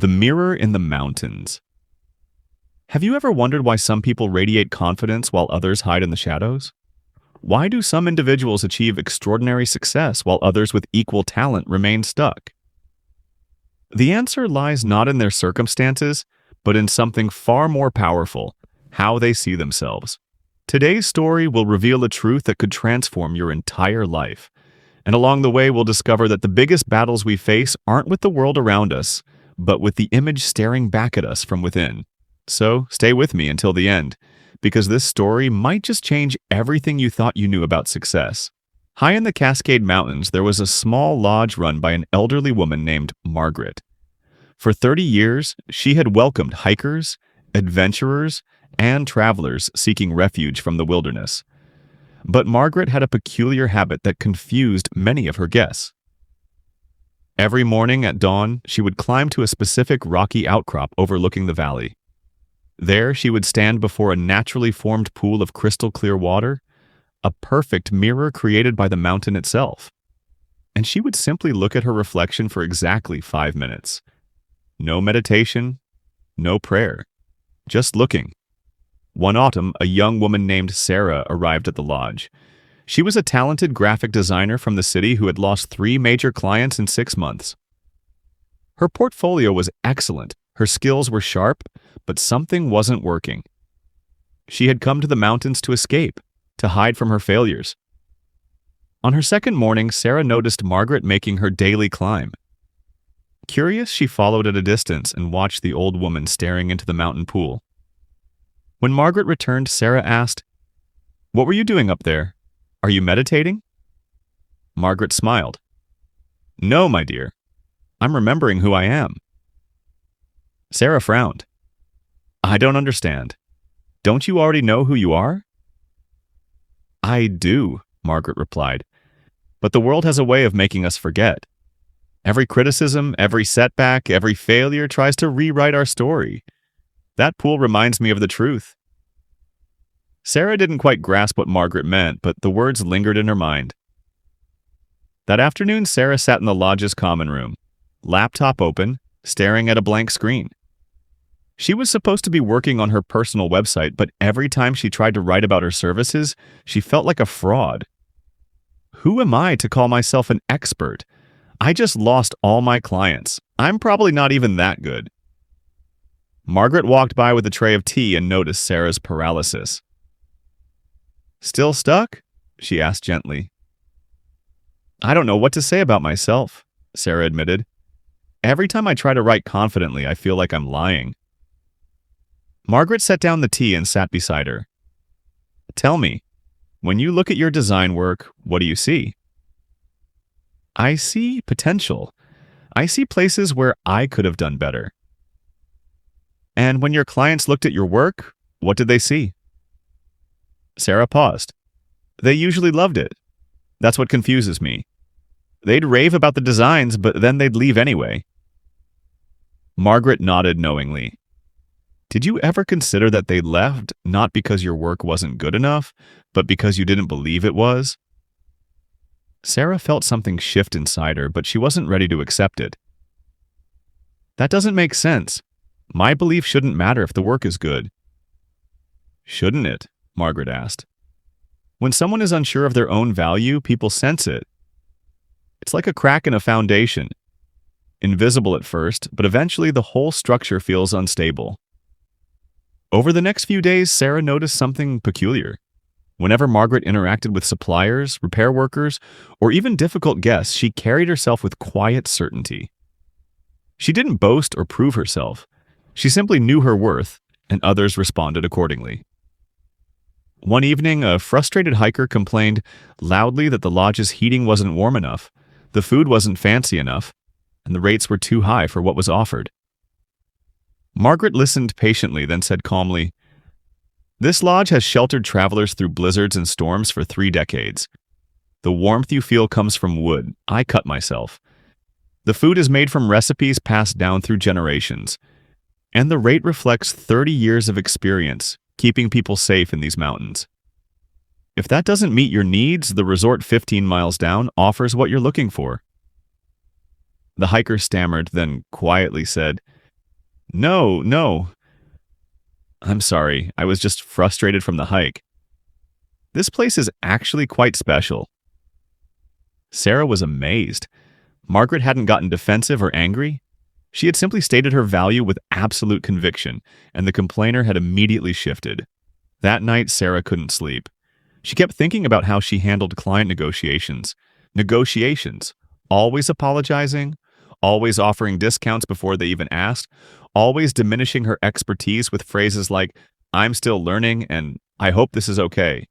The mirror in the mountains. Have you ever wondered why some people radiate confidence while others hide in the shadows? Why do some individuals achieve extraordinary success while others with equal talent remain stuck? The answer lies not in their circumstances, but in something far more powerful: how they see themselves. Today's story will reveal a truth that could transform your entire life. And along the way, we'll discover that the biggest battles we face aren't with the world around us, but with the image staring back at us from within. So stay with me until the end, because this story might just change everything you thought you knew about success. High in the Cascade Mountains, there was a small lodge run by an elderly woman named Margaret. For 30 years, she had welcomed hikers, adventurers, and travelers seeking refuge from the wilderness. But Margaret had a peculiar habit that confused many of her guests. Every morning at dawn, she would climb to a specific rocky outcrop overlooking the valley. There, she would stand before a naturally formed pool of crystal-clear water, a perfect mirror created by the mountain itself. And she would simply look at her reflection for exactly 5 minutes. No meditation, no prayer, just looking. One autumn, a young woman named Sarah arrived at the lodge. She was a talented graphic designer from the city who had lost 3 major clients in 6 months. Her portfolio was excellent, her skills were sharp, but something wasn't working. She had come to the mountains to escape, to hide from her failures. On her second morning, Sarah noticed Margaret making her daily climb. Curious, she followed at a distance and watched the old woman staring into the mountain pool. When Margaret returned, Sarah asked, "What were you doing up there? Are you meditating?" Margaret smiled. "No, my dear. I'm remembering who I am." Sarah frowned. "I don't understand. Don't you already know who you are?" "I do," Margaret replied. "But the world has a way of making us forget. Every criticism, every setback, every failure tries to rewrite our story. That pool reminds me of the truth." Sarah didn't quite grasp what Margaret meant, but the words lingered in her mind. That afternoon, Sarah sat in the lodge's common room, laptop open, staring at a blank screen. She was supposed to be working on her personal website, but every time she tried to write about her services, she felt like a fraud. Who am I to call myself an expert? I just lost all my clients. I'm probably not even that good. Margaret walked by with a tray of tea and noticed Sarah's paralysis. "Still stuck?" she asked gently. "I don't know what to say about myself," Sarah admitted. "Every time I try to write confidently, I feel like I'm lying." Margaret set down the tea and sat beside her. "Tell me, when you look at your design work, what do you see?" "I see potential. I see places where I could have done better." "And when your clients looked at your work, what did they see?" Sarah paused. "They usually loved it. That's what confuses me. They'd rave about the designs, but then they'd leave anyway." Margaret nodded knowingly. "Did you ever consider that they left not because your work wasn't good enough, but because you didn't believe it was?" Sarah felt something shift inside her, but she wasn't ready to accept it. "That doesn't make sense. My belief shouldn't matter if the work is good." "Shouldn't it?" Margaret asked. "When someone is unsure of their own value, people sense it. It's like a crack in a foundation. Invisible at first, but eventually the whole structure feels unstable." Over the next few days, Sarah noticed something peculiar. Whenever Margaret interacted with suppliers, repair workers, or even difficult guests, she carried herself with quiet certainty. She didn't boast or prove herself. She simply knew her worth, and others responded accordingly. One evening, a frustrated hiker complained loudly that the lodge's heating wasn't warm enough, the food wasn't fancy enough, and the rates were too high for what was offered. Margaret listened patiently, then said calmly, "This lodge has sheltered travelers through blizzards and storms for 3 decades. The warmth you feel comes from wood. I cut myself. The food is made from recipes passed down through generations. And the rate reflects 30 years of experience, keeping people safe in these mountains. If that doesn't meet your needs, the resort 15 miles down offers what you're looking for." The hiker stammered, then quietly said, No, no. I'm sorry, I was just frustrated from the hike. This place is actually quite special. Sarah was amazed. Margaret hadn't gotten defensive or angry. She had simply stated her value with absolute conviction, and the complainer had immediately shifted. That night, Sarah couldn't sleep. She kept thinking about how she handled client negotiations. Negotiations. Always apologizing, always offering discounts before they even asked, always diminishing her expertise with phrases like, "I'm still learning," and "I hope this is okay."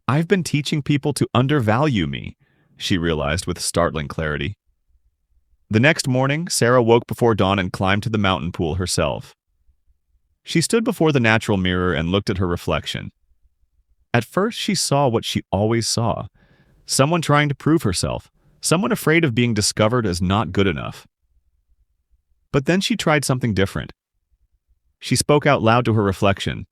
I've been teaching people to undervalue me, she realized with startling clarity. The next morning, Sarah woke before dawn and climbed to the mountain pool herself. She stood before the natural mirror and looked at her reflection. At first, she saw what she always saw. Someone trying to prove herself. Someone afraid of being discovered as not good enough. But then she tried something different. She spoke out loud to her reflection.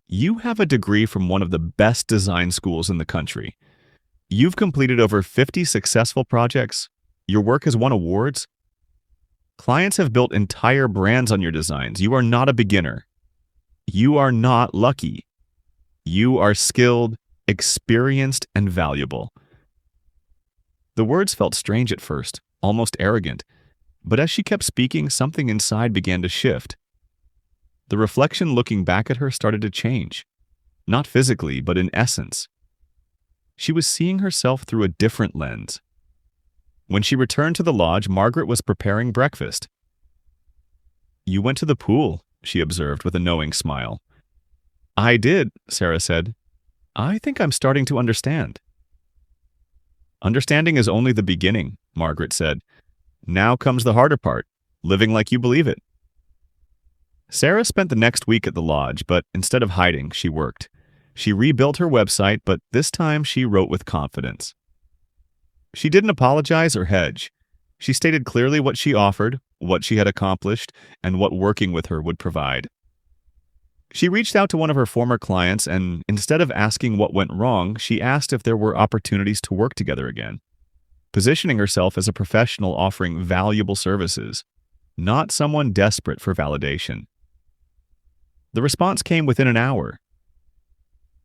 You have a degree from one of the best design schools in the country. You've completed over 50 successful projects. Your work has won awards. Clients have built entire brands on your designs. You are not a beginner. You are not lucky. You are skilled, experienced, and valuable. The words felt strange at first, almost arrogant, but as she kept speaking, something inside began to shift. The reflection looking back at her started to change, not physically, but in essence. She was seeing herself through a different lens. When she returned to the lodge, Margaret was preparing breakfast. You went to the pool, she observed with a knowing smile. I did, Sarah said. I think I'm starting to understand. Understanding is only the beginning, Margaret said. Now comes the harder part, living like you believe it. Sarah spent the next week at the lodge, but instead of hiding, she worked. She rebuilt her website, but this time she wrote with confidence. She didn't apologize or hedge. She stated clearly what she offered, what she had accomplished, and what working with her would provide. She reached out to one of her former clients, and instead of asking what went wrong, she asked if there were opportunities to work together again, positioning herself as a professional offering valuable services, not someone desperate for validation. The response came within an hour.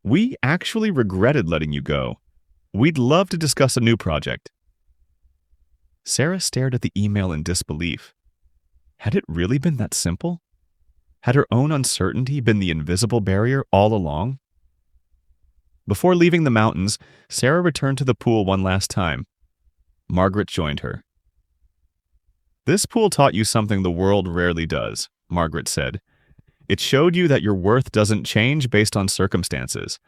We actually regretted letting you go. We'd love to discuss a new project. Sarah stared at the email in disbelief. Had it really been that simple? Had her own uncertainty been the invisible barrier all along? Before leaving the mountains, Sarah returned to the pool one last time. Margaret joined her. This pool taught you something the world rarely does, Margaret said. It showed you that your worth doesn't change based on circumstances.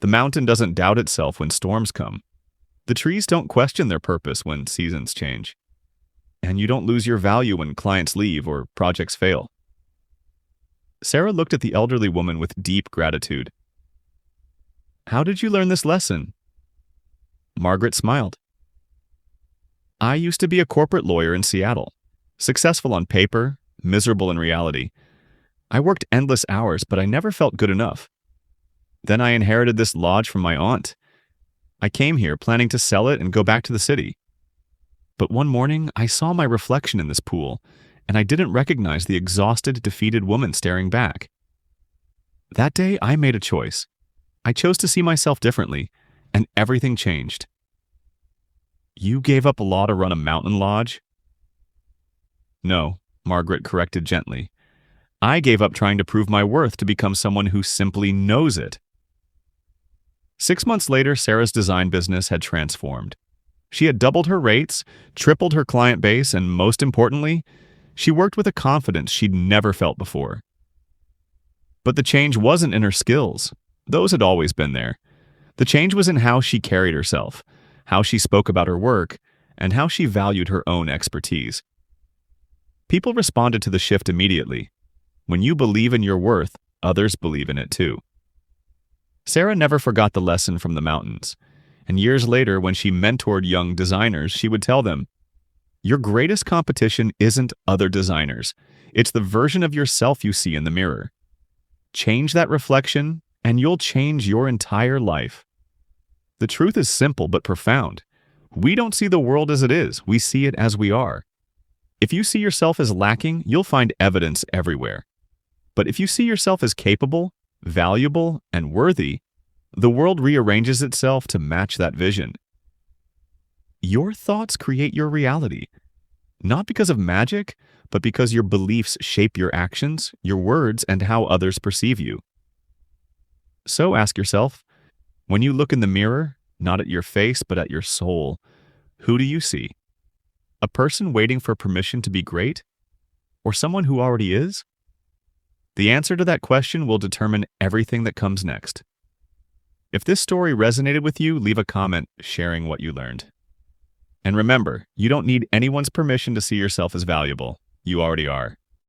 The mountain doesn't doubt itself when storms come. The trees don't question their purpose when seasons change. And you don't lose your value when clients leave or projects fail. Sarah looked at the elderly woman with deep gratitude. How did you learn this lesson? Margaret smiled. I used to be a corporate lawyer in Seattle, successful on paper, miserable in reality. I worked endless hours, but I never felt good enough. Then I inherited this lodge from my aunt. I came here planning to sell it and go back to the city. But one morning, I saw my reflection in this pool, and I didn't recognize the exhausted, defeated woman staring back. That day, I made a choice. I chose to see myself differently, and everything changed. You gave up a law to run a mountain lodge? No, Margaret corrected gently. I gave up trying to prove my worth to become someone who simply knows it. 6 months later, Sarah's design business had transformed. She had doubled her rates, tripled her client base, and most importantly, she worked with a confidence she'd never felt before. But the change wasn't in her skills. Those had always been there. The change was in how she carried herself, how she spoke about her work, and how she valued her own expertise. People responded to the shift immediately. When you believe in your worth, others believe in it too. Sarah never forgot the lesson from the mountains, and years later, when she mentored young designers, she would tell them, your greatest competition isn't other designers. It's the version of yourself you see in the mirror. Change that reflection, and you'll change your entire life. The truth is simple but profound. We don't see the world as it is. We see it as we are. If you see yourself as lacking, you'll find evidence everywhere. But if you see yourself as capable, valuable, and worthy, the world rearranges itself to match that vision. Your thoughts create your reality, not because of magic, but because your beliefs shape your actions, your words, and how others perceive you. So ask yourself, when you look in the mirror, not at your face, but at your soul, who do you see? A person waiting for permission to be great? Or someone who already is? The answer to that question will determine everything that comes next. If this story resonated with you, leave a comment sharing what you learned. And remember, you don't need anyone's permission to see yourself as valuable. You already are.